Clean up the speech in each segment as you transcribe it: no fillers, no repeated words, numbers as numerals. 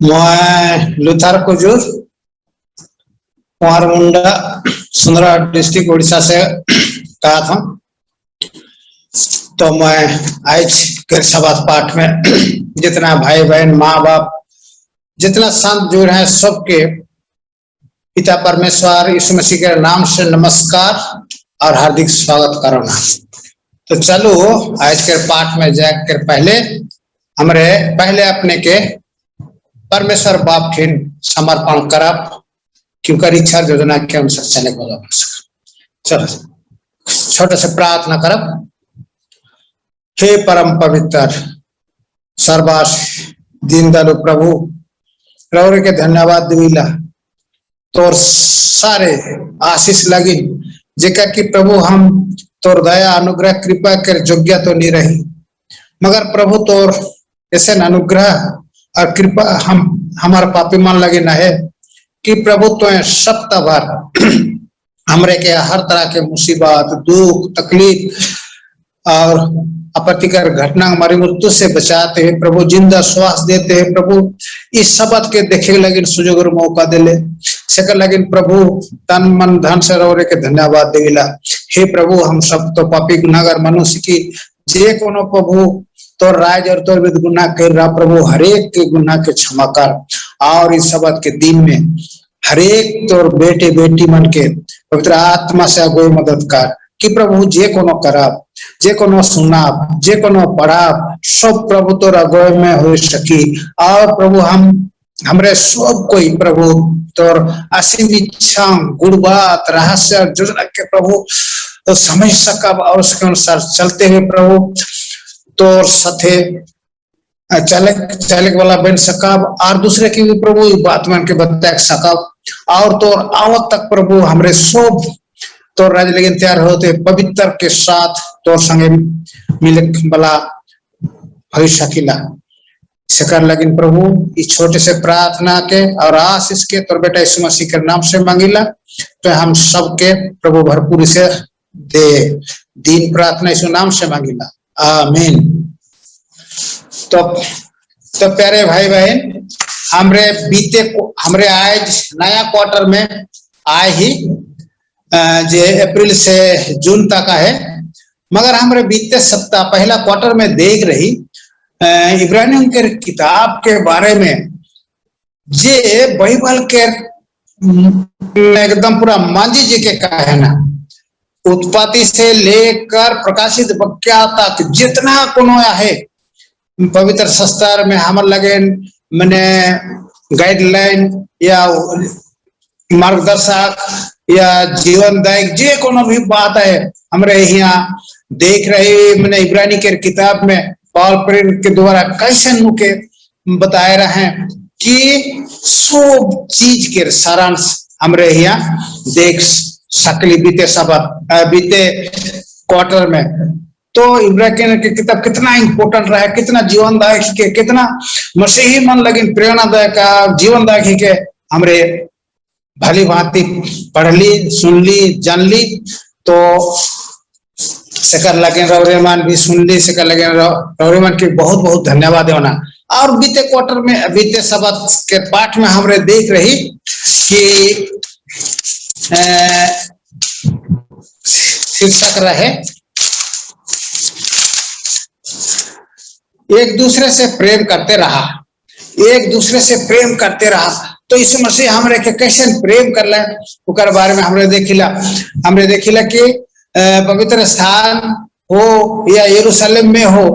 मैं लुथार कुजूर कुंवर मुंडा सुंदरा डिस्ट्रिक्ट उड़ीसा से कहा था। तो मैं आज के सभा पाठ में जितना भाई बहन माँ बाप जितना संत जुड़ हैं सबके पिता परमेश्वर यीशु मसीह के नाम से नमस्कार और हार्दिक स्वागत करो ना। तो चलो आज के पाठ में जाकर पहले पहले अपने के परमेश्वर बाप के समर्पण करब क्योंकि इच्छा योजना के अनुसार चले को चलो छोटे से प्रार्थना करब। हे परम पवित्र सर्वास दीन दयालु प्रभु प्रभु के धन्यवाद दिला तोर सारे आशीष लगी जेकर की प्रभु हम तोर दया अनुग्रह कृपा कर योग्य तो नहीं रही मगर प्रभु तोर ऐसे अनुग्रह और कृपा हम हमारा पापी मन लगे न है कि प्रभु तो सप्ताह भर हमरे के हर तरह के मुसीबत दुख तकलीफ और आपत्तिकर घटना हमारी मृत्यु से बचाते हैं प्रभु जिंदा श्वास देते हैं प्रभु इस शब्द के देखे लगे सुजोग और मौका दिले सेकर लगे प्रभु तन मन धन से रौरे के धन्यवाद देला। हे प्रभु हम सब तो पापी गुनाहगार मनुष्य की जे कोनो प्रभु तो राज और तो विद गुनाह कर रहा प्रभु हरेक के गुनाह के क्षमा कर और इस शब्द के दिन में हरेक तोर बेटे बेटी मन के पवित्र आत्मा से अगुवाई मदद कर कि प्रभु जे कोनो कराब जे कोनो सुनाब जे कोनो पढ़ाब सब प्रभु तोर अगुवाई में हो सकी और प्रभु हम हमरे सब कोई प्रभु तोर असीम इच्छा गुण बात रहस्य योजना के प्रभु तो समझ सकब और उसके अनुसार चलते हुए प्रभु तोर साथे चालक वाला बन सकब और दूसरे की भी प्रभु बात मान के बता सकब और तोर आवत तक प्रभु हमरे सब तो राज लेकिन तैयार होते पवित्र के साथ तोर संगे मिले वाला हो सकिला सकर लगिन प्रभु इस छोटे से प्रार्थना के और आशीष के तोर बेटा यीशु मसीह के नाम से मांगिला तो हम सबके प्रभु भरपूर से दे दीन प्रार्थना यीशु नाम से मांगिला आमीन। तो प्यारे भाई बहन हमरे आज नया क्वार्टर में आए ही जे अप्रैल से जून तक है मगर हमारे बीते सप्ताह पहला क्वार्टर में देख रही इब्रानियों के किताब के बारे में जे बाइबल के एकदम पूरा मांझी जी के कहना उत्पत्ति से लेकर प्रकाशित वाक्य तक जितना कोनो है पवित्र शास्त्र में हमारे लगे मैंने गाइडलाइन या मार्गदर्शक या जीवनदायक जे कोनो भी बात है हमरे यहाँ देख रहे मैंने इब्रानी के किताब में पॉल प्रेरित के द्वारा कैसे मुके बताए रहे हैं कि सब चीज के सारांश हमरे यहाँ देख सकली बीते क्वार्टर में। तो इब्रानी के किताब कितना इम्पोर्टेंट रहा कितना जीवनदायक के कितना मसीही मन लगे प्रेरणादायक जीवनदायक के हमरे भली भांति पढ़ ली सुन ली जान ली तो सेकर लगे रौरेमान भी सुन ली सेकर लगे रौरेमान के बहुत बहुत धन्यवाद देना। और बीते क्वार्टर में बीते शब्द के पाठ में हमरे देख रही कि शीर्षक रहे एक दूसरे से प्रेम करते रहा एक दूसरे से प्रेम करते रहा। तो यीशु मसीह हमरे के कैसे प्रेम कर ले उकर बारे में हमरे देखिला कि पवित्र स्थान हो या यरूशलेम में हो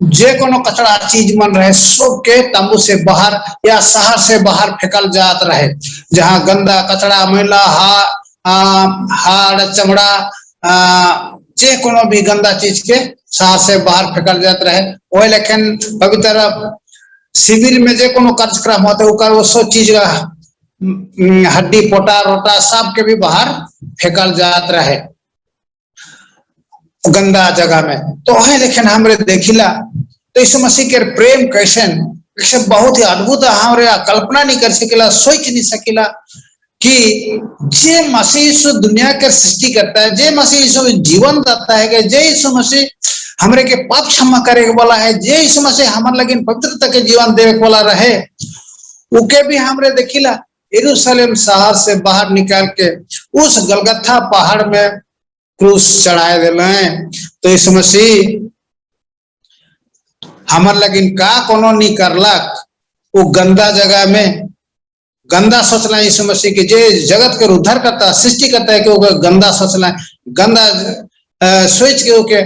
जे कोनो कचरा चीज मन रहे सब के तंबू से बाहर या शहर से बाहर फेंकल जात रहे जहां गंदा कचरा मैला हाड़ चमड़ा जे कोनो भी गंदा चीज के शहर से बाहर फेंकल जात रहे वही लेकिन पवित्र शिविर में जे कोनो कार्यक्रम होता है वो सब चीज हड्डी पोटा रोटा सब के भी बाहर फेंकल जात रहे गंदा जगह में। तो वही लेकिन हमरे देखिला तो यीशु मसीह के प्रेम कैसे बहुत ही अद्भुत हमरे कल्पना नहीं कर सकेला सोच नहीं सकेला कि जे मसीह यीशु दुनिया के सृष्टि करता है जे मसीह यीशु जीवन देता है जे यीशु मसीह हमरे के पाप क्षमा करे वाला है, जे यीशु मसीह हमर लगिन पवित्रता के जीवन देवे वाला रहे, उके भी हमरे देखिला यरूशलेम शहर से बाहर निकाल के उस गलगथा पहाड़ में क्रूस चढ़ाए दिले। तो यीशु मसीह हमर लगिन का कोनो नहीं करलक, वो गंदा जगह में गंदा सोचना यीशु मसीह के जे जगत के उद्धार करता सृष्टि करता है कि वो गंदा सोचना, गंदा सोच के ओके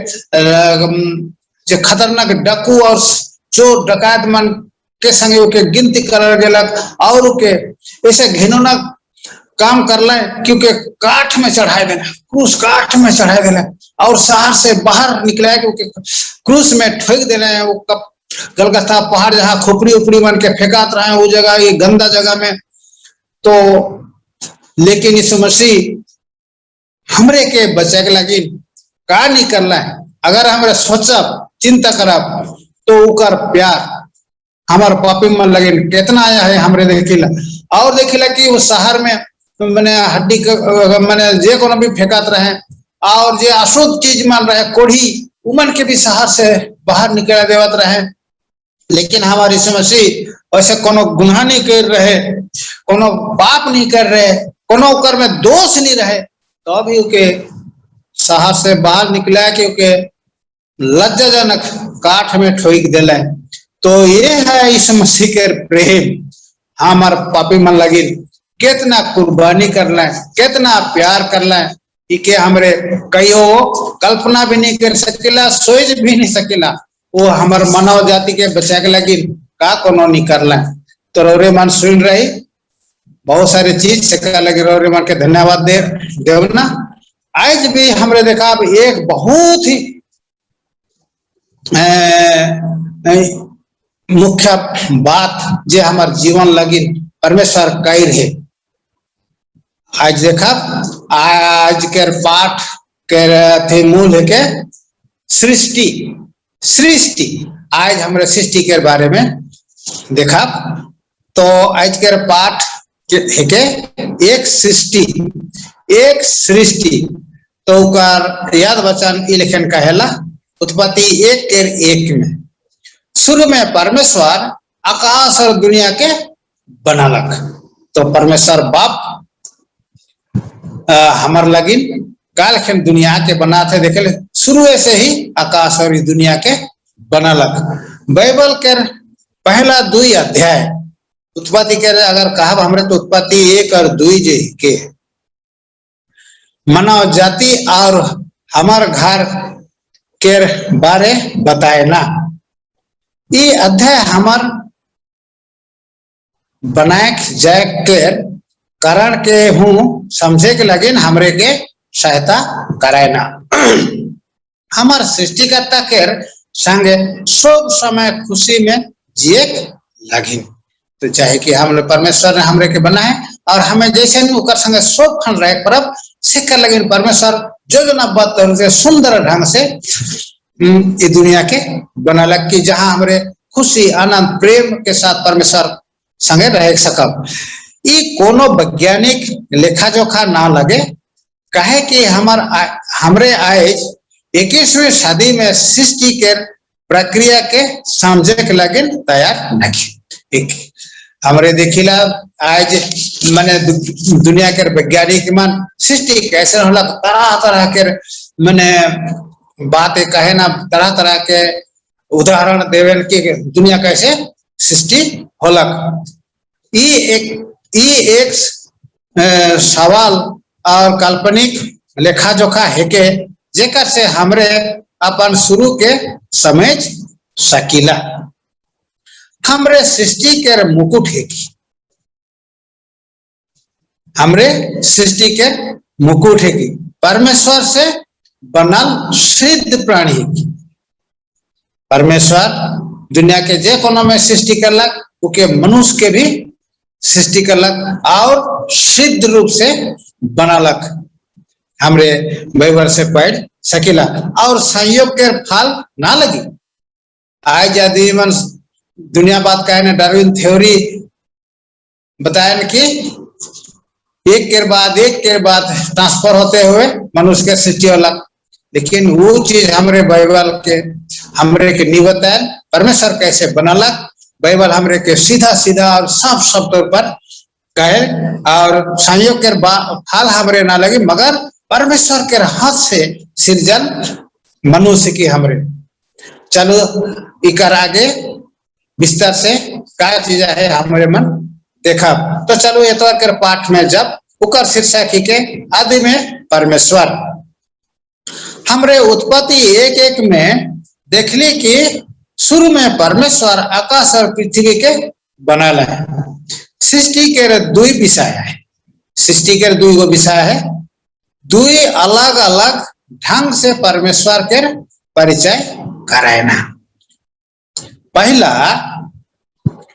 जो खतरनाक डाकू और चोर डकैत मन के संगे ओके गिनती कर गेलक और ओके ऐसे घिनौना काम करला क्योंकि काठ में चढ़ाए देना, क्रूस काठ में चढ़ाए देना और शहर से बाहर निकला है क्योंकि क्रूस में ठोक देना है। वो गलगथा पहाड़ जहाँ खोपड़ी उपड़ी मन के फेंकात रहे वो जगह, ये गंदा जगह में। तो लेकिन यीशु मसीह हमरे के बचे के लगी का नहीं करना है, अगर हमरे सोचब चिंता करब तो उकर प्यार हमार पापी मन लगे कितना आया है हमरे देखिला। और देखिला कि वो शहर में मैंने हड्डी मैंने जे कोनो भी फेंकात रहे और जे अशुद्ध चीज मान रहे कोढ़ी उमन के भी शहर से बाहर निकल देवत रहे। लेकिन हमारे यीशु मसीह ऐसे कोनो गुनाह नहीं कर रहे, कोनो पाप नहीं कर रहे, कोनो उकर में दोष नहीं रहे, तो भी उके शहर से बाहर निकला क्योंकि लज्जाजनक काठ में ठोक दिले। तो ये है यीशु मसीह के प्रेम, हमार पापी मन लगी कितना कुर्बानी करना है, कितना प्यार करना है, कि हमरे कईयो कल्पना भी नहीं कर सकेला, सोच भी नहीं सकेला। वो हमार मानव जाति के बचा के लगी का कोनो नहीं करना। तो रौरे मन सुन रही बहुत सारी चीज से लगे, रौरे मन के धन्यवाद देव ना। आज भी हमरे देखा एक बहुत ही मुख्य बात जे हमार जीवन लगी परमेश्वर कई है। आज देखा आज के पाठ के मूल है के सृष्टि, सृष्टि आज हमारे सृष्टि के बारे में देखा। तो आज के पाठ है के एक सृष्टि, एक सृष्टि। तो याद वचन लिखन कहेला उत्पत्ति 1:1 में, शुरू में परमेश्वर आकाश और दुनिया के बनालक। तो परमेश्वर बाप हमार लगिन कालखन दुनिया के बनाते देखे शुरू से ही आकाश और दुनिया के बनालक। बाइबल के पहला 2 अध्याय उत्पत्ति के अगर कहा हमरे तो उत्पत्ति 1 और 2 जे के मानव जाति और हमार घर के बारे बताए ना। ये अध्याय हमार बनाए जाए के कारण के हूँ समझे के लगे हमरे के सहायता कराए ना। हमार सृष्टिकर्ता के संगे सब समय खुशी में जिए लगिन। तो चाहे कि हम परमेश्वर ने हमरे के बनाए और हमें जैसे नहीं उकर संगे सब खन रहे परब सीख लगे परमेश्वर योजनाबद्ध सुंदर ढंग से ये दुनिया के बनालक कि जहां हमरे खुशी आनंद प्रेम के साथ परमेश्वर संगे रह सकब। ये कोनो वैज्ञानिक लेखा जोखा ना लगे, कहे कि हमरे आज 21वीं सदी में सृष्टि के प्रक्रिया के समझे के लगे तैयार नहीं। हमरे देखिला आज माने दुनिया के वैज्ञानिक मन सृष्टि कैसे होला, तरह तरह के माने बातें कहे ना, तरह तरह के उदाहरण देवेन की दुनिया कैसे सृष्टि होलक। ये एक सवाल और काल्पनिक लेखा जोखा है के जेकर से हमरे अपन शुरू के समझ सकीला। हमरे सृष्टि के मुकुट है की, हमरे सृष्टि के मुकुट है की परमेश्वर से बनल सिद्ध प्राणी है की। परमेश्वर दुनिया के जे कोनो में सृष्टि करलक उके मनुष्य के भी सृष्टि करलक और सिद्ध रूप से बनालक। हमरे बाइबल से पढ़ सकीला और संयोग के फल ना लगी। आज यदि मन दुनिया बात कहे डार्विन थ्योरी बताया कि एक के बाद ट्रांसफर होते हुए मनुष्य के सृष्टि होलक। लेकिन वो चीज हमरे बाइबल के हमरे के नहीं बताए परमेश्वर कैसे बनलक। बाइबल हमरे के सीधा सीधा और साफ साफ तौर पर कहे और संयोग के फल हमरे ना लगे, मगर परमेश्वर के हाथ से सृजन मनुष्य की हमरे। चलो इकर आगे विस्तार से क्या चीज है हमारे मन देखा। तो चलो इतवार के पाठ में जब उकर शीर्षक के आदि में परमेश्वर हमरे उत्पत्ति एक एक में देखली कि शुरू में परमेश्वर आकाश और पृथ्वी के बनाल है। सृष्टि के दुई विषय है, सृष्टि के दुई गो विषय है, दुई अलग अलग ढंग से परमेश्वर के परिचय कराना। पहला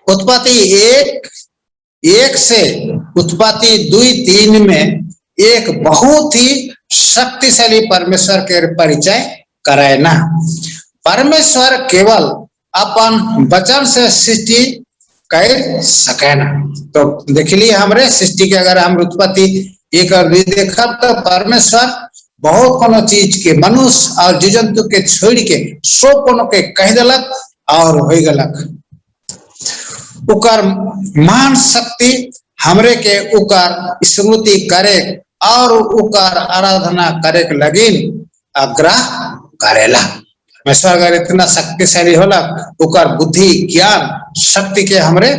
उत्पत्ति एक से उत्पत्ति 2:3 में एक बहुत ही शक्तिशाली परमेश्वर के परिचय कराना। परमेश्वर केवल अपन वचन से सृष्टि कर सकेना। तो देख लिए हमरे सृष्टि के अगर हम उत्पत्ति 1 और 2 देखा तो परमेश्वर बहुत कोनो चीज के मनुष्य और जीव जंतु के छोड़ के सब कोनो के कह दिलक और हो गलक। उकर महान शक्ति हमरे के उकर स्मृति करे और उकर आराधना करे के लगिन आग्रह करेला। परमेश्वर अगर इतना शक्तिशाली होला उकर बुद्धि ज्ञान शक्ति के हमरे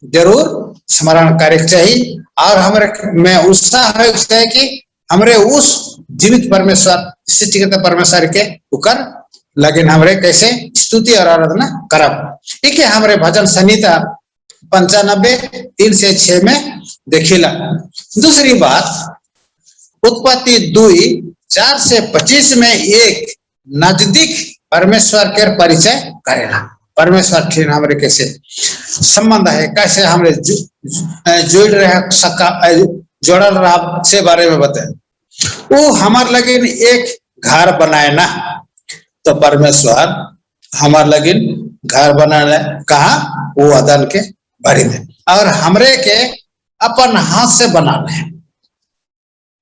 जरूर स्मरण करे चाहिए और हमरे में उत्साह है कि हमरे उस जीवित परमेश्वर सृष्टिकर्ता परमेश्वर के उकर लगिन हमरे कैसे स्तुति और आराधना करब। ठीक है, हमरे भजन संहिता 95:3-6 में देखिला। दूसरी बात उत्पत्ति 2:4-25 में एक नजदीक परमेश्वर के परिचय करेला। परमेश्वर ठीक हमरे कैसे संबंध है, कैसे हमरे जुड़ रहे सका जोड़ल रहा से बारे में बताए। वो हमार लगिन एक घर बनाए ना, तो परमेश्वर हमार लगिन घर बनाए कहा वो अदन के बड़ी में और हमरे के अपन हाथ से बना रहे।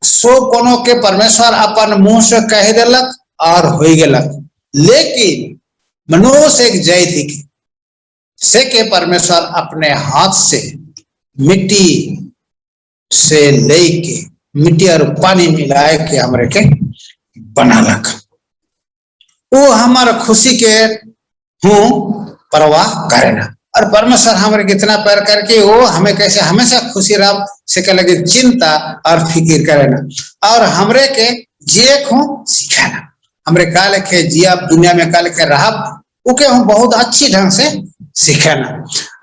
सो कोनो के परमेश्वर अपन मुंह से कह दिलक और हो गलक, लेकिन मनुष्य एक जैति से के परमेश्वर अपने हाथ से मिट्टी से लेके मिट्टी और पानी मिलाए के हमरे के बनालक। वो हमारा खुशी के हूँ परवाह करेना और परमेश्वर हमारे कितना प्यार करके वो हमें कैसे हमेशा खुशी रह से लगे चिंता और फिक्र करेना और हमरे के जिए को सिखाना। हमरे काल के जिया दुनिया में काल के रहा उके हम बहुत अच्छी ढंग से सिखाना।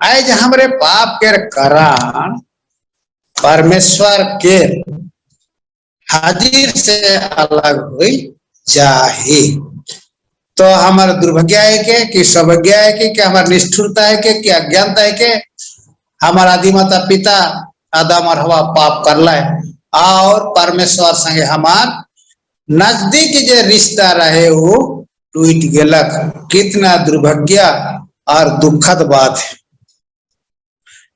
आज हमरे पाप के कारण परमेश्वर के हाजिर से अलग हुई जाए तो हमारा दुर्भाग्य है के कि सौभाग्य है कि हमारा निष्ठुरता है कि अज्ञानता है कि हमारा आदि माता पिता आदम और हवा पाप कर लाए और परमेश्वर संगे हमार नजदीक जो रिश्ता रहे वो टूट गलक। कितना दुर्भाग्य और दुखद बात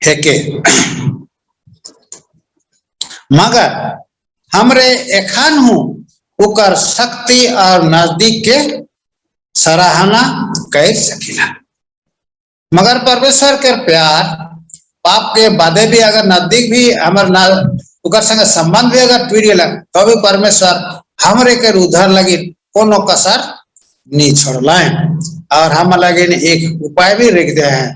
है के मगर हमरे एखन हूँ उकर शक्ति और नजदीक के सराहना कर सकिला। मगर परमेश्वर के प्यार पाप के बादे भी अगर नजदीक भी हमार उकर संग संबंध भी अगर टूट गलक तो भी परमेश्वर हमरे के उधर लगी कोनो कसर नहीं छोड़ला और हम लगे एक उपाय भी रख दे हैं।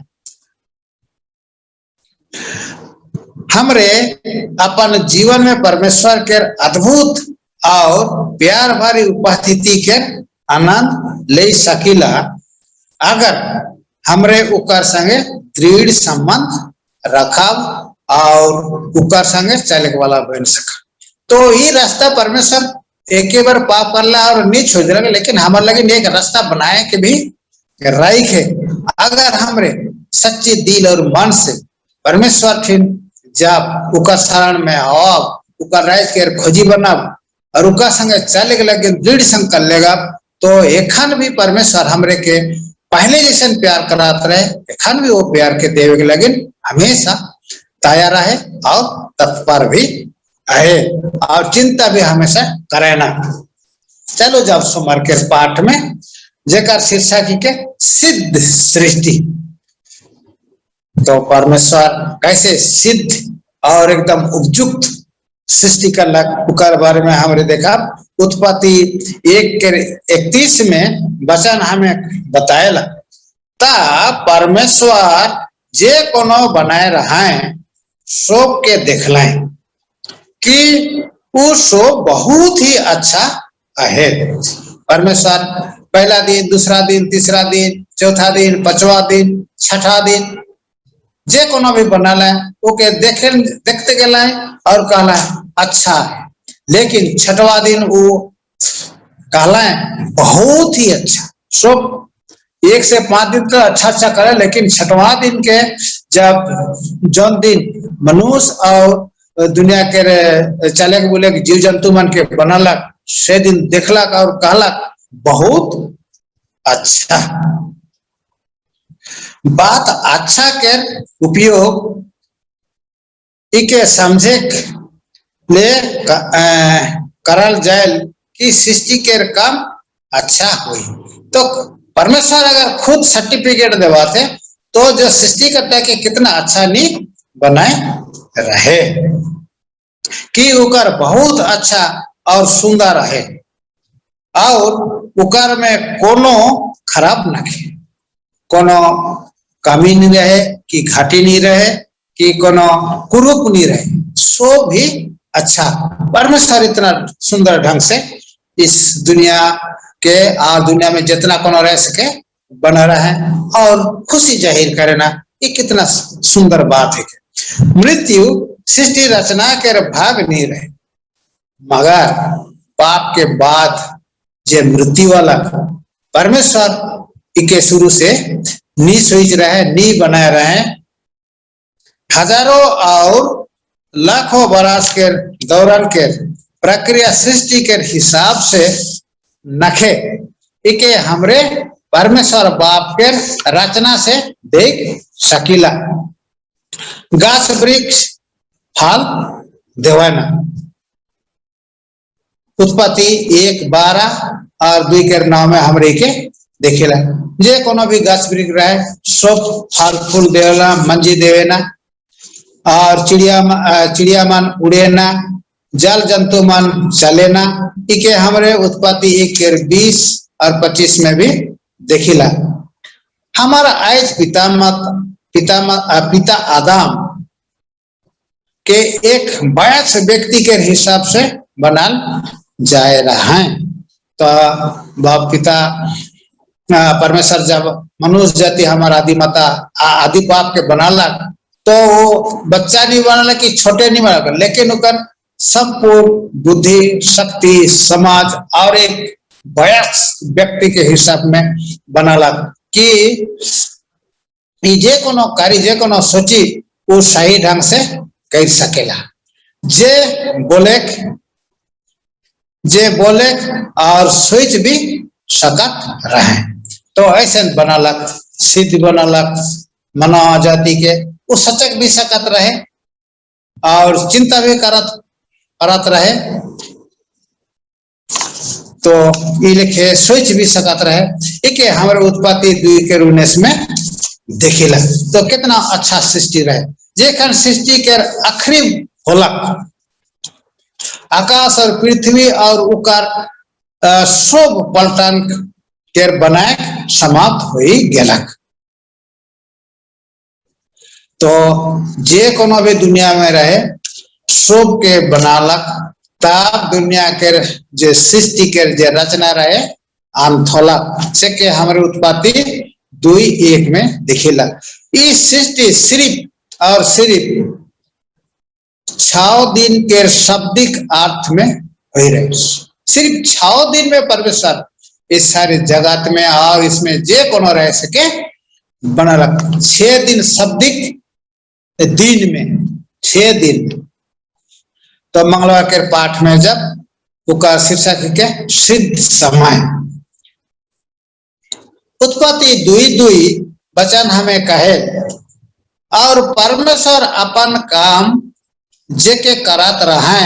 हमरे अपन जीवन में परमेश्वर के अद्भुत और प्यार भरी उपस्थिति के आनंद ले सकीला अगर हमरे उकर संगे दृढ़ संबंध रखाव और उकर संगे चले वाला बन सका। तो ये रास्ता परमेश्वर एक बार पाप कर ला और नहीं छोड़ देगा, लेकिन हमारे लगे एक रास्ता बनाए के भी राइक है। अगर हमरे सच्चे दिल और मन से परमेश्वर ठीक जब उकर शरण में आओ उकर राइज के खोजी बनाओ और उका संगे चले लगे दृढ़ संग कर लेगा तो एखन भी परमेश्वर हमरे के पहले जैसे प्यार कराते रहे एखन भी वो प्यार के देवे के लगे हमेशा तैयार है और तत्पर भी है और चिंता भी हमेशा करेना। चलो जब सोमवार के पाठ में जेकर शीर्षक के सिद्ध सृष्टि। तो परमेश्वर कैसे सिद्ध और एकदम उपयुक्त सृष्टि कर लग बारे में हमने देखा। उत्पत्ति 1:31 में वचन हमें बताएला ता परमेश्वर जे कोनो बनाए रहा सो के देखलाएं कि वो सो बहुत ही अच्छा है। परमेश्वर पहला दिन, दूसरा दिन, तीसरा दिन, चौथा दिन, पांचवा दिन, छठा दिन जे कोनो भी बनाला ओके देखते गला और कहला अच्छा है। लेकिन छठवा दिन वो कहला बहुत ही अच्छा। सब 1 से 5 दिन तो अच्छा अच्छा करे, लेकिन छठवा दिन के जब जौन दिन मनुष्य और दुनिया के चले बोले जीव जंतु मन के बनलक से दिन देखलक और कहलक बहुत अच्छा। बात अच्छा के उपयोग इके समझे ले करल जाए कि सृष्टि के काम अच्छा हुई। तो परमेश्वर अगर खुद सर्टिफिकेट देवाते तो जो सृष्टि करता है कि कितना अच्छा नहीं बनाए रहे कि उकर बहुत अच्छा और सुंदर रहे और उकर में कोनो खराब न खे, कोनो कमी नहीं रहे कि घाटी नहीं रहे कि कोनो कुरूप नहीं रहे, सो भी अच्छा। परमेश्वर इतना सुंदर ढंग से इस दुनिया के और दुनिया में जितना कोनो रह सके बना रहा है और खुशी जाहिर करे ना, ये कितना सुंदर बात है। मृत्यु सृष्टि रचना के भाग नहीं रहे, मगर पाप के बाद जे मृत्यु वाला परमेश्वर इके शुरू से नी सोच रहे, नी बनाए रहे। हजारों और लाखों बरस के दौरान के प्रक्रिया सृष्टि के हिसाब से नखे इके हमरे परमेश्वर बाप के रचना से देख सकीला। गाछ वृक्ष फल देवाना। उत्पत्ति 1:12 और 2 के 9 में हमरे के देखेला जे कोनो भी गाछ वृक्ष रहे सब फल फूल देवेला, मंजी देवेना और चिड़िया मन उड़ेना, जल जंतु मन चलेना। इके हमरे उत्पत्ति 1:20 और 25 में भी देखिला। हमारा आज पिता आदम के एक वयस्क व्यक्ति के हिसाब से बनाल जाए रहा है। तो बाप पिता परमेश्वर जब मनुष्य जाति हमारा आदि माता आदि बाप के बनाला तो वो बच्चा नहीं बनाला कि छोटे नहीं बनाला, लेकिन उनका संपूर्ण बुद्धि शक्ति समाज और एक वयस्क व्यक्ति के हिसाब में बनाला कि जे कोनो कार्य जे कोनो सोची वो सही ढंग से कर सकेला। जे बोले और सोच भी सकत रहे। तो ऐसे बनालक, सिद्ध बनालक मानव जाति के वो सचक भी सकत रहे और चिंता भी करत रहे। तो ये लिखे सोच भी सकत रहे। इके हमारे उत्पत्ति 2 के 19 में देखिला। तो कितना अच्छा सृष्टि रहे जेखन सृष्टि के आखिरी होलक आकाश और पृथ्वी और उकर सब पलटन के बनाए समाप्त हो गेलक। तो जे कोनो भी दुनिया में रहे सब के बनालक, तब दुनिया के जे सृष्टि के जे रचना रहे अंतोलक से के हमारे उत्पत्ति 2:1 में दिखेला। इस सृष्टि सिर्फ और सिर्फ 6 दिन के शाब्दिक अर्थ में हो रहे। सिर्फ 6 दिन में परमेश्वर इस सारे जगत में और इसमें जे कोनो रह सके बना रख। 6 दिन शाब्दिक दिन में 6 दिन। तो मंगलवार के पाठ में जब उसका शीर्षक के सिद्ध समय। उत्पत्ति 2:2 वचन हमें कहे और परमेश्वर अपन काम जे के करत रहे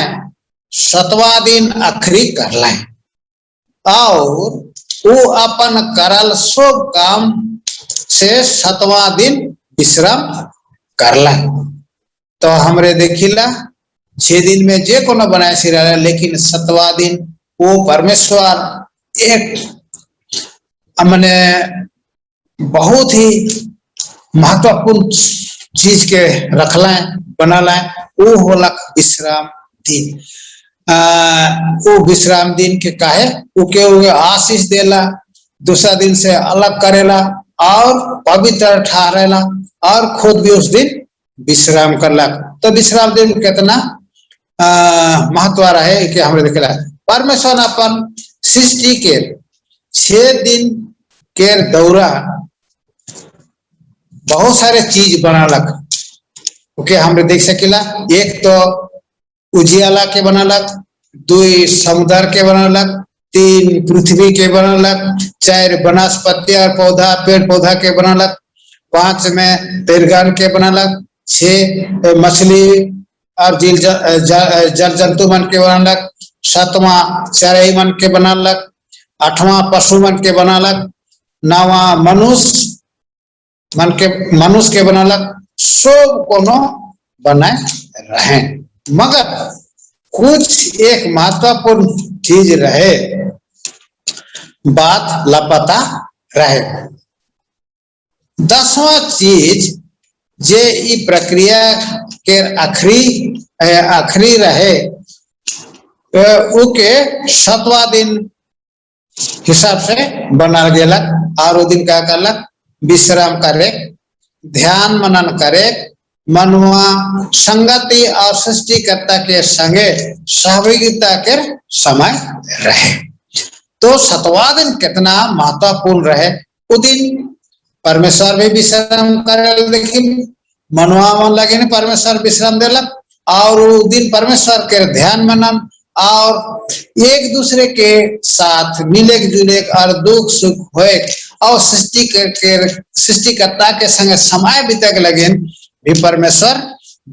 7वां दिन आखिरी कर लें और वो अपन करल सब काम से 7वां दिन विश्राम करला। तो हमरे देखिला 6 दिन में जे कोनो बनाए सिरा, लेकिन 7वां दिन वो परमेश्वर एक हमने बहुत ही महत्वपूर्ण चीज के रखला बनाला, वो होला विश्राम दिन। वो विश्राम दिन के काहे वो के आशीष देला, दूसरा दिन से अलग करेला और पवित्र ठहरेला, और खुद भी उस दिन विश्राम करला। तो विश्राम दिन कितना महत्व रहे कि हमरे देखला। परमेश्वर अपन सृष्टि के 6 दिन के दौरान बहुत सारे चीज बनालक, ओके हमरे देख सकेला। एक तो उजियाला के बनालक, 2 समुद्र के बनालक, 3 पृथ्वी के बनालक, 4 वनस्पति और पौधा पेड़ पौधा के बनालक, 5 में तेरगान के बनालक, 6 मछली और जल जंतु मन के बनालक, 7वां चराई मन के बनालक, 8वां पशु मन के बनालक, 9वां मनुष्य के बनालक। सब कोनो बनाए रहे, मगर कुछ एक महत्वपूर्ण चीज रहे, बात लापता रहे। 10वां चीज जे ई प्रक्रिया के आखिरी रहे, उके 7वां दिन हिसाब से बना गेलक, और वो दिन क्या करलक, विश्राम करे, ध्यान मनन करे, मनुआ संगति और सृष्टिकर्ता के संगे सहभागिता के समय रहे। तो 7वां दिन कितना महत्वपूर्ण रहे। उस दिन परमेश्वर भी विश्राम करे, लेकिन मनुआ मन लगे परमेश्वर विश्राम देलक, और उस दिन परमेश्वर के ध्यान मनन और एक दूसरे के साथ मिले जुले और दुख सुख होए और सृष्टिकर्ता के संग समय बीते के लगे भी परमेश्वर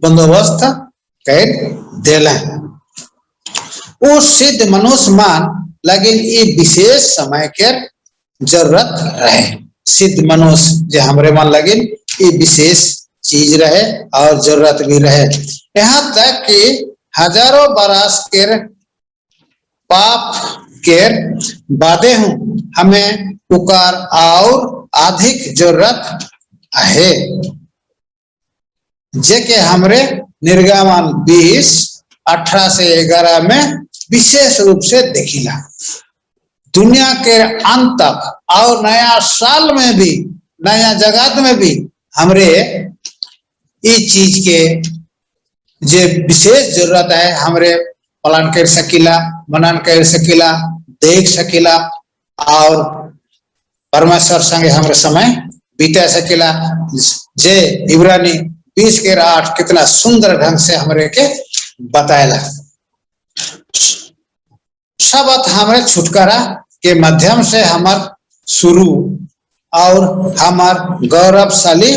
बंदोबस्त कर देला। वो सिद्ध मनुष्य मान लेकिन ये विशेष समय के जरूरत रहे। सिद्ध मनुष्य जो हमारे मन लगे ये विशेष चीज रहे और जरूरत भी रहे। यहाँ तक कि हजारों बरस के पाप के बादे हूँ हमें पुकार और अधिक जरूरत है, जे के हमरे निर्गमन 20:18 से 11 में विशेष रूप से देखिला। दुनिया के अंत तक और नया साल में भी, नया जगत में भी हमरे इस चीज के जे विशेष जरूरत है, हमरे पालन कर सकीला, मनन कर सकीला, देख सकीला और परमेश्वर संगे हमरे समय बीता सकीला। जे इब्रानी 20:8 कितना सुंदर ढंग से हमरे के बताएला। शब्द हमारे छुटकारा के माध्यम से हमार शुरू और हमार गौरवशाली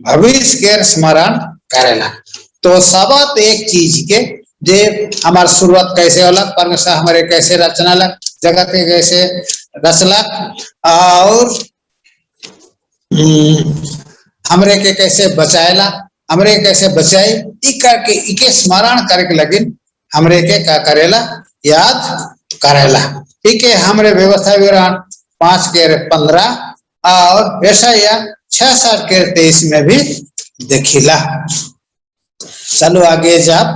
भविष्य के स्मरण करेला। तो शब्द एक चीज के जे हमार शुरुआत कैसे होला, परमेश्वर हमारे कैसे रचना लग, जगत के कैसे रचलक और हमरे के कैसे बचाएला, हमरे कैसे बचाई, इके स्मरण करे के लगे हमरे के का करेला, याद करेला। इके हमरे व्यवस्था विवरण 5:15 और यशाया 6:23 में भी देखिला। चलो आगे जब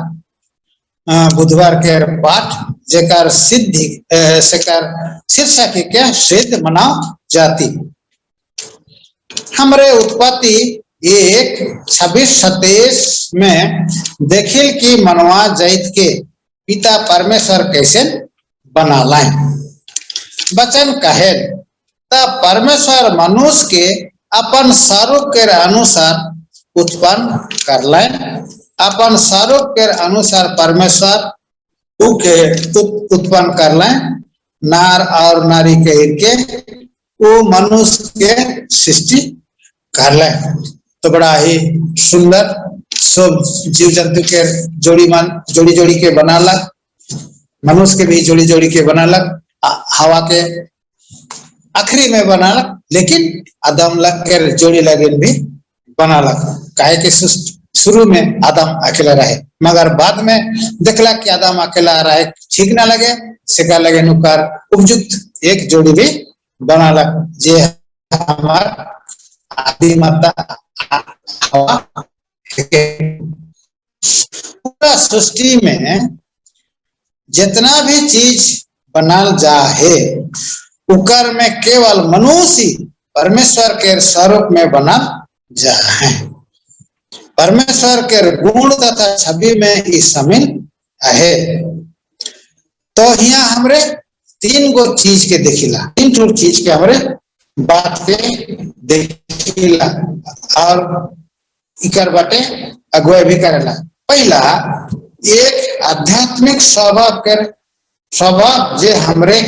बुधवार के पाठ जेकर सिद्धि सेकर शीर्षक क्या सिद्ध मानव जाति। हमरे उत्पत्ति 1:26-27 में देखिल कि मनवा जाइत के पिता परमेश्वर कैसे बनाला। वचन कहे तब परमेश्वर मनुष्य के अपन स्वरूप के अनुसार उत्पन्न करला। अपन स्वरूप के अनुसार परमेश्वर उके उत्पन्न करला, नार और नारी के वो मनुष्य के सृष्टि करला। तो बड़ा ही सुंदर सब जीव जंतु के जोड़ी जोड़ी के बनालक, मनुष्य के भी जोड़ी जोड़ी के बनालक। हवा के आखिरी में बनालक, लेकिन आदम लग के जोड़ी लगे भी बनालक। काहे कि शुरू में आदम अकेला रहे, मगर बाद में देखला कि आदम अकेला रहे ठीक ना लगे, सेका लगे नुकर उपयुक्त एक जोड़ी भी बनालक, जे हमार आदि माता हवा। पूरा सृष्टि में जितना भी चीज बनाल जा है, उकर में केवल मनुष्य परमेश्वर के स्वरूप में बना जा है। परमेश्वर के गुण तथा छवि में ई शामिल है। तो यहाँ हमरे तीन गो चीज के देखिला, तीन ठो चीज के हमरे बात के देखिला और इकर बाटे अगुवाई भी करेला। पहला एक आध्यात्मिक स्वभाव के स्वभाव जे हमरे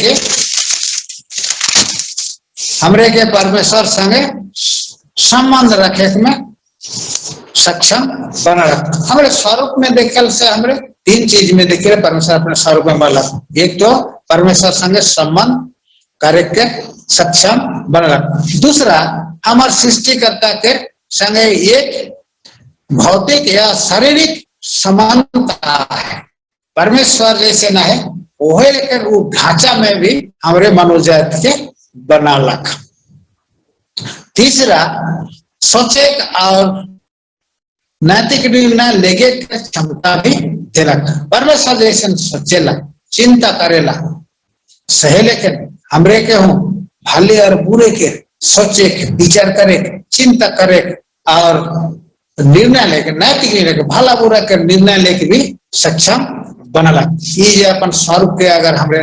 के परमेश्वर संगे संबंध रखे में सक्षम बना रख। हमारे स्वरूप में देखल से हमरे तीन चीज में देखिए परमेश्वर अपने स्वरूप में बना। एक तो परमेश्वर संगे संबंध करे के सक्षम बना रख। दूसरा हमारे सृष्टिकर्ता के संगे एक भौतिक या शारीरिक समानता है, परमेश्वर जैसे ना है वही, लेकिन वो ढांचा में भी हमारे मनुष्य जाति के बनालक। तीसरा सोचे और नैतिक निर्णय लेके क्षमता भी देलक। परमेश्वर जैसे सोचेला, चिंता करेला, सहे, लेकिन हमरे के हूँ भले और बुरे के सोचे के, विचार करे, चिंता करे और निर्णय लेके, नैतिक निर्णय, भला बुरा के निर्णय लेके भी सक्षम बनला। ये अपन स्वरूप के अगर हमरे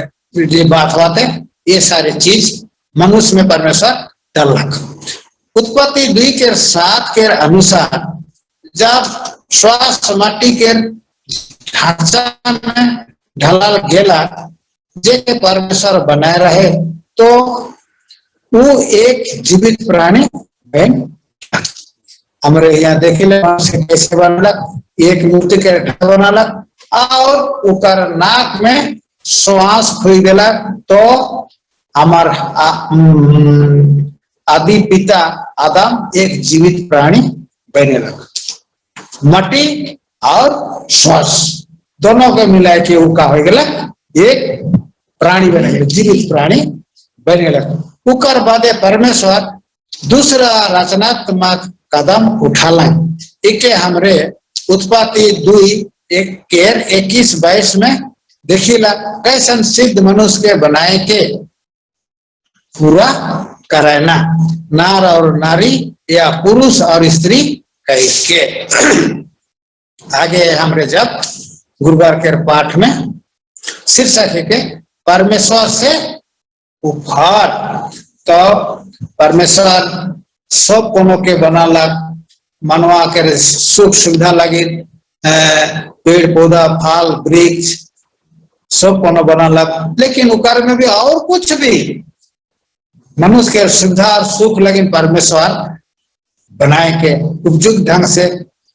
बात बात है, ये सारे चीज मनुष्य में परमेश्वर डालक। उत्पत्ति 2:7 के अनुसार जब श्वास माटी के ढांचा में ढलल गेला, जे परमेश्वर बनाए रहे, तो वो एक जीवित प्राणी बन। हमरे यहाँ देखिले कैसे बनलक, एक मूर्ति के ढांचा बनलक और उकर नाक में श्वास खुल गेला, तो हमार आदि पिता आदम एक जीवित प्राणी बने लगा। मट्टी और श्वास दोनों के मिला के उका हो गया एक प्राणी बने, जीवित प्राणी बने लगा। उकर बादे परमेश्वर दूसरा रचनात्मक कदम उठाला। इके हमरे उत्पत्ति 2:21-22 में देखिला कैसन सिद्ध मनुष्य के बनाए के पूरा करना, नार और नारी या पुरुष और स्त्री कह के। आगे हमरे जब गुरुवार के पाठ में शीर्षक है के परमेश्वर से उपहार, तो परमेश्वर सब कोनो के बनाला, मनवा के सुख सुविधा लगे, पेड़ पौधा फल वृक्ष सब कोनो बनाला, लेकिन उकर में भी और कुछ भी मनुष्य के सुविधा और सुख लगे परमेश्वर बनाए के उपयुक्त ढंग से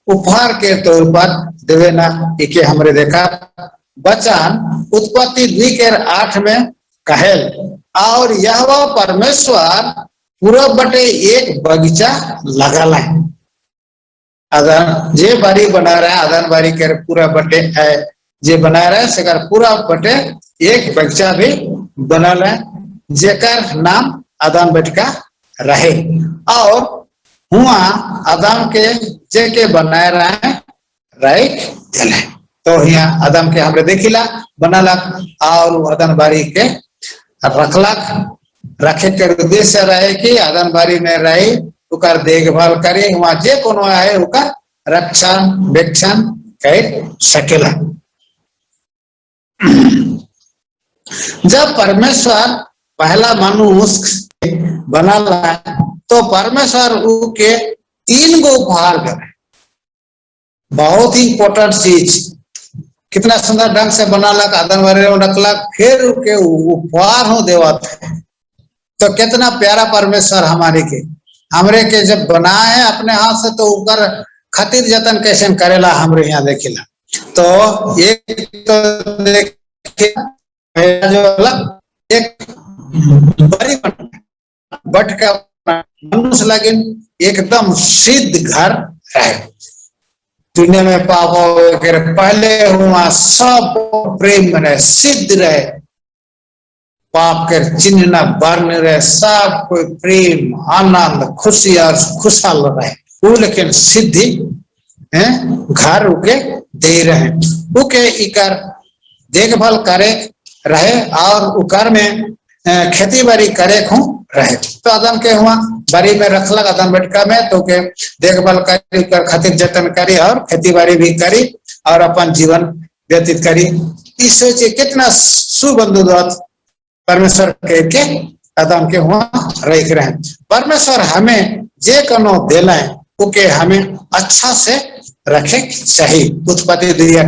उपहार के तौर पर देवे ना। इके हमरे देखा वचन उत्पत्ति 2:8 में कहेल, और यह परमेश्वर पूरा बटे एक बगीचा लगाला। अदन जे बारी बना रहा है, अदन बारी के पूरा बटे है जे बना रहा है, सेकर पूरा बटे एक बगीचा भी बनल है, जेकर नाम आदम बेटका रहे। और हुआ आदम के जे के बनाए रहे राइट दिले, तो यहाँ आदम के हमरे देखिला बनलक और आदम बारी के रखलक। रखे के उद्देश्य रहे कि आदम बारी में रही उकर देखभाल करे, वहां जे कोनो है उकर रक्षण वेक्षण कर सकेला। जब परमेश्वर पहला मनुष्य बनाला, तो परमेश्वर के 3 गो उपहार करे। बहुत ही इंपॉर्टेंट चीज, कितना सुंदर ढंग से बनालक, आदम बारी में रखलक, फिर के उपहार हो देवत है। तो कितना प्यारा परमेश्वर हमारे के हमरे के जब बनाए है अपने हाथ से, तो ऊपर खातिर जतन कैसे करेला हमरे यहाँ देखिला। तो एक तो देखिए जो अलग एक बड़ी बटका मनुष्य लगे एकदम सिद्ध घर रहे। दुनिया में पाप वगैरह पहले हुआ सब प्रेम में रहे, सिद्ध रहे, पाप के चिन्ह न वर्ण रहे, सब कोई प्रेम आनंद खुशी और खुशहाल रहे। वो लेकिन सिद्धि घर उके दे रहे, उके इकर देखभाल करे रहे और उकर में खेती बाड़ी करे हूँ रहे। तो आदम के हुआ बाड़ी में रखलक आदम बटका में, तो के देखभाल करी, खातिर जतन करी और खेती बाड़ी भी करी और अपन जीवन व्यतीत करी। इस सोचे कितना सुबंधुत्व परमेश्वर के आदम के हुआ रह रहे। परमेश्वर हमें जे कनो देला है उके हमें अच्छा से रखे चाहिए। उत्पत्ति दिया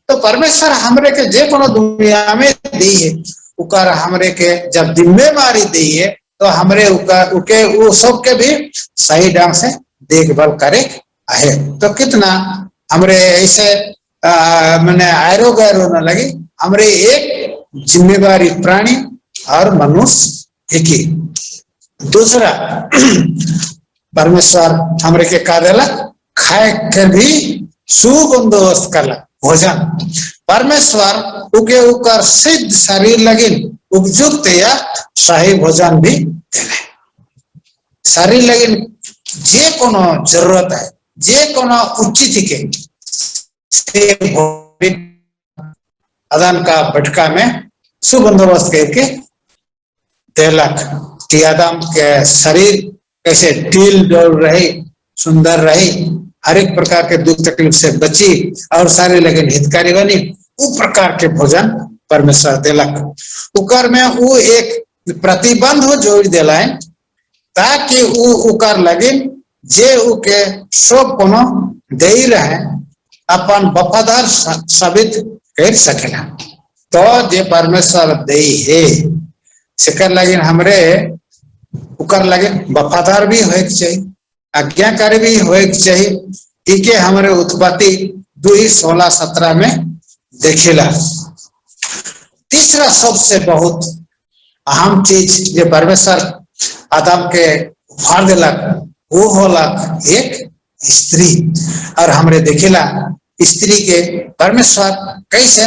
तो परमेश्वर हमरे के जे कोनो दुनिया में दी है उकर हमरे के जब जिम्मेवारी दी है तो हमरे उके वो सब के भी सही ढंग से देखभाल करे है। तो कितना हमरे ऐसे मैंने आयरो गैरो न लगी, हमरे एक जिम्मेवारी प्राणी और मनुष्य एक ही। दूसरा परमेश्वर हमरे के का देला, खाए के भी सुबंदोबस्त करला भोजन। परमेश्वर उके उकर सिद्ध शरीर लगी उपयुक्त या सही भोजन भी देले। शरीर लगी जे कोनो जरूरत है, जे कोनो उचित के आदम का बटका में सुबंदोबस्त करके देलक कि आदम के शरीर कैसे ढील डोल रही, सुंदर रही, हर एक प्रकार के दुख तकलीफ से बची और सारे लेकिन हितकारी बनी। वो प्रकार के भोजन परमेश्वर देलक। उकर में वो एक प्रतिबंध हो जोड़ देला है ताकि वो उकर लगे जे उके सब कोनो दे रहे अपन वफादार साबित कर सकेला। तो जे परमेश्वर दे है सेकर लगे हमरे उकर लगे वफादार भी होए चाहिए, आज्ञाकारी भी होए चाहिए। इके हमारे उत्पत्ति 2:16-17 में देखेला। तीसरा सबसे बहुत अहम चीज जो परमेश्वर आदम के उपहार दिलक वो होलक एक स्त्री। और हमरे देखेला स्त्री के परमेश्वर कैसे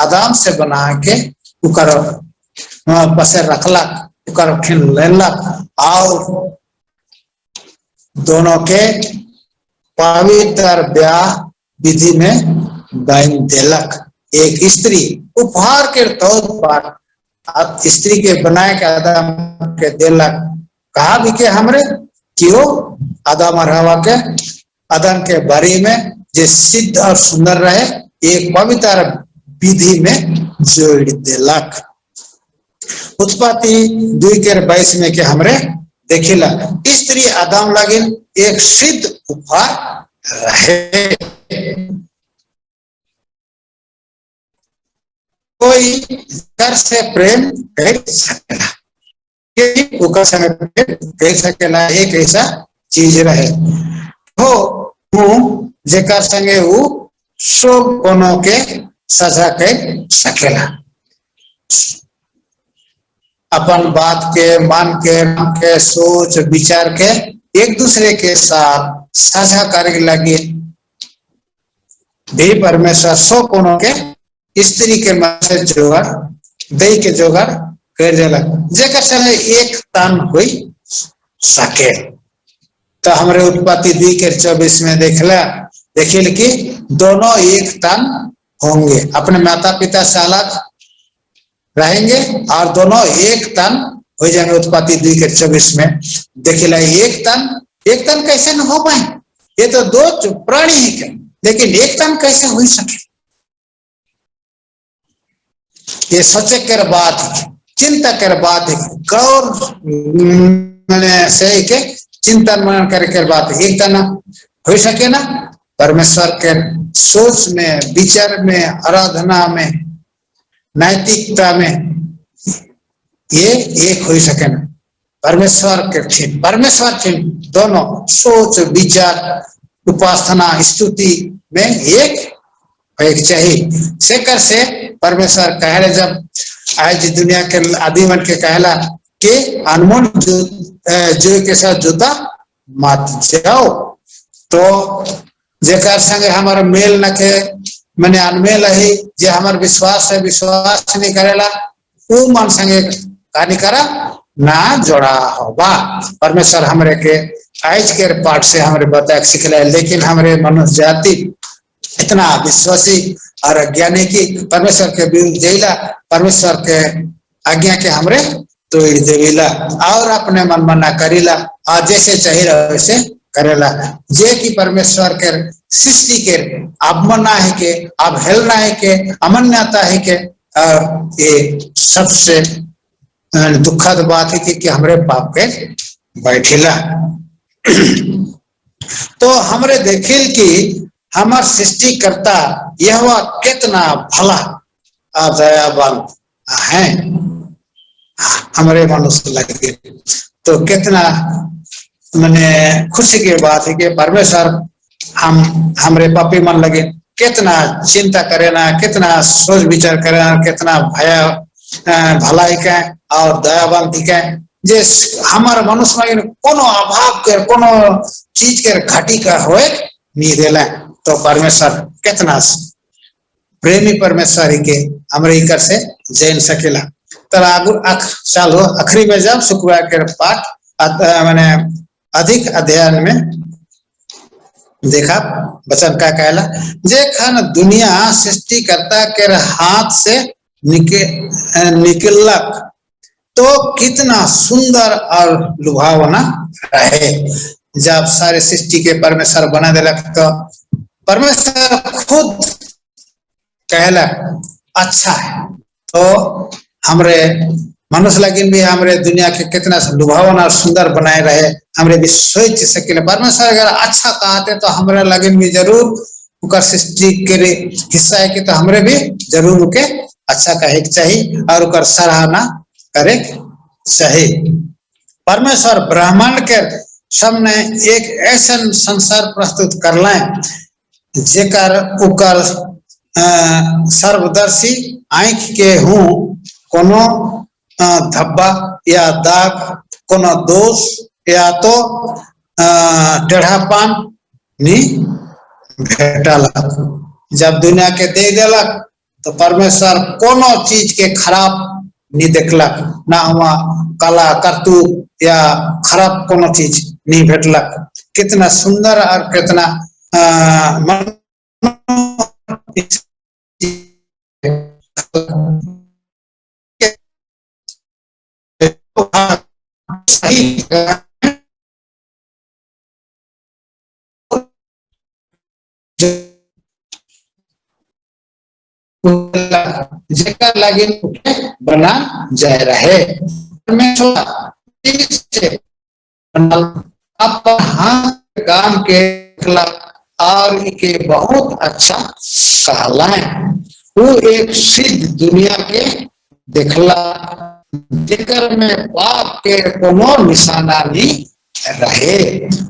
आदम से बना के उकर बसे रखलक, उकर लेलक और दोनों के पवित्र ब्याह विधि में बांध देलक। एक स्त्री उपहार के तौर पर स्त्री के बनाए के आदम के देलक। कहा भी के हमरे क्यों आदम और हवा के आदम के बारे में जे सिद्ध और सुंदर रहे एक पवित्र विधि में जोड़ देलक। उत्पत्ति 2:22 में के हमरे देखिला स्त्री आदम लगे एक सिद्ध उपहार रहे। कोई घर से प्रेम कर सकेला, कर सकेला एक ऐसा चीज रहे हो जेकर संगे वो सब कोनो के सजा कर सकेला। अपन बात के मन के सोच विचार के एक दूसरे के साथ साझा करे लगे भी परमेश्वर सो कोनो के स्त्री के मन से जोगाड़ दे के जोगाड़ कर देला जेकर संगे एक तन हुई सके। तो हमारे उत्पत्ति 2:24 में देखिल कि दोनों एक तन होंगे, अपने माता पिता से अलग रहेंगे और दोनों एक तन हो जाएंगे। उत्पत्ति 2:24 में देखिला एक तन कैसे न हो पाए, ये तो दो प्राणी ही क्या, लेकिन एक तन कैसे हो सके। ये सोचे कर बात है, चिंता कर बात है, गौर मैंने से के चिंतन मन कर बात है। एक तन हो सके ना परमेश्वर के सोच में, विचार में, आराधना में, नैतिकता में ये एक हो सके ना। परमेश्वर के दोनों सोच विचार उपासना स्तुति में एक चाहिए। सेकर से परमेश्वर कह रहे जब आज दुनिया के आदि मन के कहला के अनमोल जो के साथ जुदा मत जाओ। तो जेकर संगे हमारा मेल न के मैंने अनमेल है, जे हमार विश्वास है विश्वास नहीं करेला वो मन संगे कहानी करा ना जोड़ा होगा। परमेश्वर हमरे के आज के पाठ से हमारे बता सिखला, लेकिन हमारे मनुष्य जाति इतना विश्वासी और अज्ञानी की परमेश्वर के विरुद्ध जैला, परमेश्वर के आज्ञा के हमरे तोड़ देविला और अपने मन मना करीला और जैसे चाहिए वैसे करेला। जे की परमेश्वर के सृष्टि के अवमानना है के अवहेलना है के अमान्यता है के ये सबसे दुखद बात है कि हमरे पाप के बैठिला। तो हमरे देखिल कि हमार सृष्टिकर्ता यह कितना भला दयावान है हमारे मनुष्य लगे। तो कितना मैंने खुशी की बात है कि परमेश्वर हमरे पापी मन लगे कितना चिंता करे ना, कितना सोच विचार करे ना, कितना भया भलाई का और दयावान दिखे जे हमारे मनुष्य में कोनो अभाव के कोनो चीज के घाटी का होए नहीं देला। तो परमेश्वर कितना प्रेमी परमेश्वर के हमरे इकर से जैन सकेला। तर आगु चालो आखिरी में जब शुक्रवार के पाठ मैंने अधिक अध्ययन में देखा वचन का कहला जे खन दुनिया सृष्टिकर्ता के हाथ से निकलक तो कितना सुंदर और लुभावना रहे। जब सारे सृष्टि के परमेश्वर बना देलक तो परमेश्वर खुद कहला अच्छा है। तो हमरे मनुष्य लगिन भी हमरे दुनिया के कितना लुभावना और सुंदर बनाए रहे हमरे भी सोच सके। परमेश्वर अगर अच्छा कहते तो हमरे लगिन भी जरूर सृष्टि के हिस्सा है कि तो हमरे भी जरूर उनके अच्छा कहे चाहिए और उनका सराहना करे चाहिए। परमेश्वर ब्रह्मांड के सामने एक ऐसा संसार प्रस्तुत कर लें जेकर उकर सर्वदर्शी आंख के हूँ कोनो धब्बा या दाग, कोनो दोष या तो टेढ़ापन नहीं भेटलक। जब दुनिया के दे देलक तो परमेश्वर कोनो चीज के खराब नहीं देखलक, ना हुआ कला करतूत या खराब कोनो चीज नहीं भेटलक। कितना सुंदर और कितना सही जेकर लगे बना जाए रहे काम के और के बहुत अच्छा कहला है। वो एक सिद्ध दुनिया के देखला जेकर में पाप के कोनो निशाना नहीं रहे,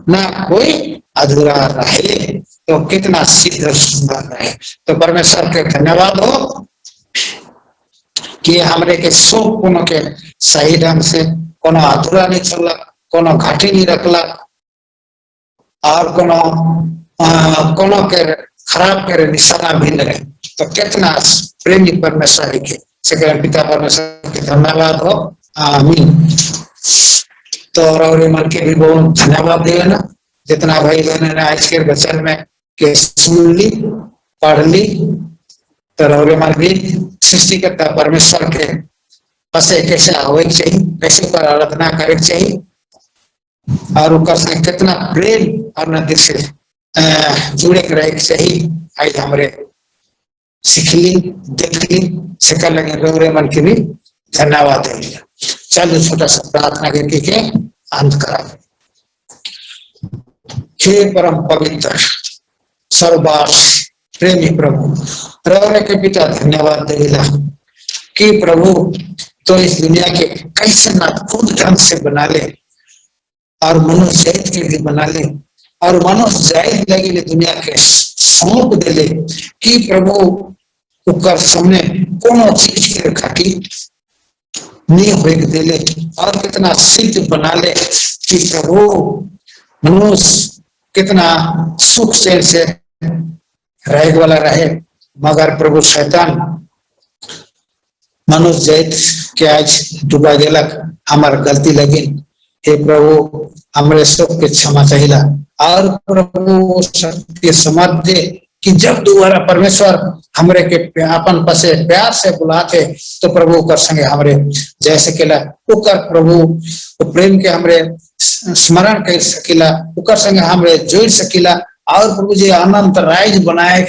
ना कोई अधूरा रहे। तो कितना सिद्ध सुंदर रहे। तो परमेश्वर के धन्यवाद हो कि हमरे के सब कोनो के सही ढंग से कोनो अधूरा नहीं चला, कोनो घाटी नहीं रखला और कोनो के खराब के निशाना भी नहीं रहे। तो कितना प्रेमी परमेश्वर के पिता परमेश्वर के धन्यवाद हो। आमीन। तो और मन के भी बहुत धन्यवाद देना जितना भाई बहन ने आज के वचन में के सुन ली पढ़ ली। तो और मन भी सृष्टिकर्ता परमेश्वर के पसे कैसे होए चाहिए, कैसे पर आराधना करे चाहिए और उनका कितना प्रेम और नदी से जुड़े रहे चाहिए। आज हमारे सीख ली देख ली सिखा लगे रोरे मन के भी धन्यवाद है। चलो छोटा सा प्रार्थना करके के अंत करा। हे परम पवित्र सर्ववास प्रेमी प्रभु रोरे के पिता धन्यवाद देला कि प्रभु तो इस दुनिया के कैसे अद्भुत ढंग से बना ले और मनुष्य जाति के लिए बना ले और मनुष्य जाति लगे दुनिया के सौंप दे ले कि प्रभु उकर सामने कोनो चीज के घाटी नहीं होए दे ले और कितना सिद्ध बना ले कि प्रभु मनुष्य कितना सुख चैन से रहे वाला रहे। मगर प्रभु शैतान मनुष्य जैत के आज डुबा दिलक, हमार गलती लगी। हे प्रभु हमरे सब के क्षमा चाहिला और प्रभु शक्ति समझ दे कि जब दोबारा परमेश्वर हमरे के अपन पसे प्यार से बुलाते तो प्रभु कर संगे हमरे जैसे केला उकर प्रभु प्रेम के हमरे स्मरण कर सकीला, उकर संगे हमरे जोड़ सकीला और प्रभु जी अनंत राज बनाए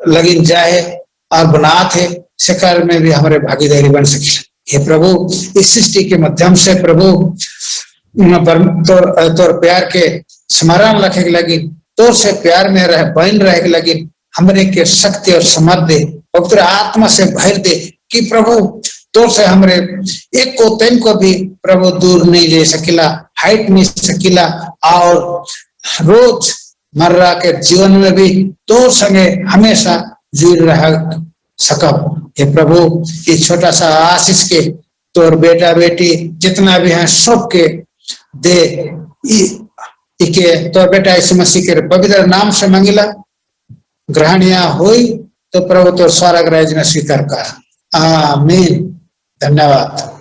लगिन जाए और बनाते शिकार में भी हमारे भागीदारी बन सके। हे प्रभु इस सृष्टि के माध्यम से प्रभु तोर प्यार के स्मरण रखे लगी, तोर से प्यार में रह बन रहे लगी, हमरे के शक्ति और समझ दे, पवित्र आत्मा से भर दे कि प्रभु तोर से हमरे एक को तेन को भी प्रभु दूर नहीं ले सकीला, हाइट नहीं सकीला और रोज मर्रा के जीवन में भी तोर संगे हमेशा जुड़ रह सकब। हे प्रभु ये छोटा सा आशीष के तोर बेटा बेटी जितना भी है सबके दे इके तोर बेटा यीशु मसीह के पवित्र नाम से मंगिला, ग्रहणिया हुई तो प्रभु तोर स्वर्ग राज्य में स्वीकार कर। आमीन। धन्यवाद।